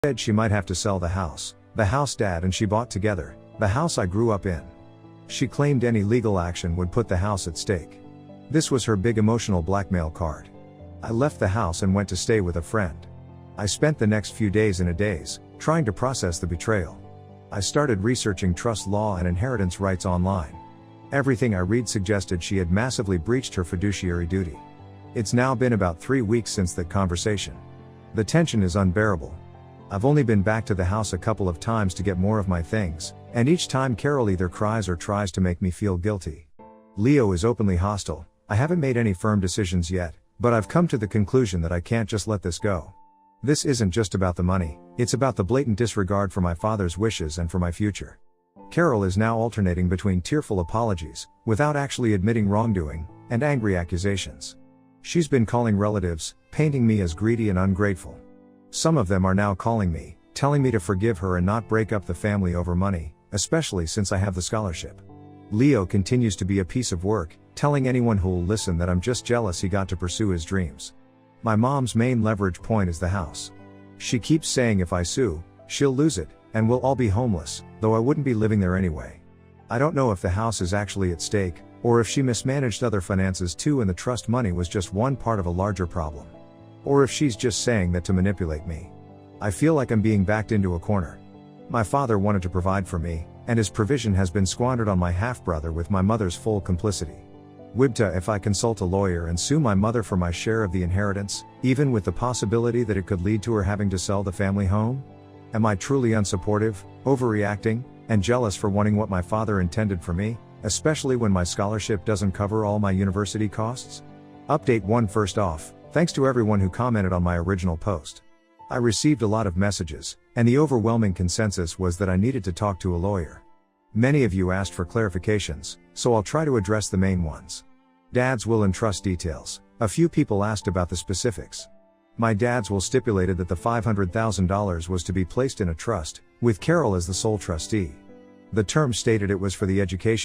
Said she might have to sell the house Dad and she bought together, the house I grew up in. She claimed any legal action would put the house at stake. This was her big emotional blackmail card. I left the house and went to stay with a friend. I spent the next few days in a daze, trying to process the betrayal. I started researching trust law and inheritance rights online. Everything I read suggested she had massively breached her fiduciary duty. It's now been about 3 weeks since that conversation. The tension is unbearable. I've only been back to the house a couple of times to get more of my things, and each time Carol either cries or tries to make me feel guilty. Leo is openly hostile. I haven't made any firm decisions yet, but I've come to the conclusion that I can't just let this go. This isn't just about the money, it's about the blatant disregard for my father's wishes and for my future. Carol is now alternating between tearful apologies, without actually admitting wrongdoing, and angry accusations. She's been calling relatives, painting me as greedy and ungrateful. Some of them are now calling me, telling me to forgive her and not break up the family over money, especially since I have the scholarship. Leo continues to be a piece of work, telling anyone who'll listen that I'm just jealous he got to pursue his dreams. My mom's main leverage point is the house. She keeps saying if I sue, she'll lose it, and we'll all be homeless, though I wouldn't be living there anyway. I don't know if the house is actually at stake, or if she mismanaged other finances too and the trust money was just one part of a larger problem. Or if she's just saying that to manipulate me. I feel like I'm being backed into a corner. My father wanted to provide for me, and his provision has been squandered on my half-brother with my mother's full complicity. Wibta if I consult a lawyer and sue my mother for my share of the inheritance, even with the possibility that it could lead to her having to sell the family home? Am I truly unsupportive, overreacting, and jealous for wanting what my father intended for me, especially when my scholarship doesn't cover all my university costs? Update 1. First off, thanks to everyone who commented on my original post. I received a lot of messages, and the overwhelming consensus was that I needed to talk to a lawyer. Many of you asked for clarifications, so I'll try to address the main ones. Dad's will and trust details. A few people asked about the specifics. My dad's will stipulated that the $500,000 was to be placed in a trust, with Carol as the sole trustee. The terms stated it was for the education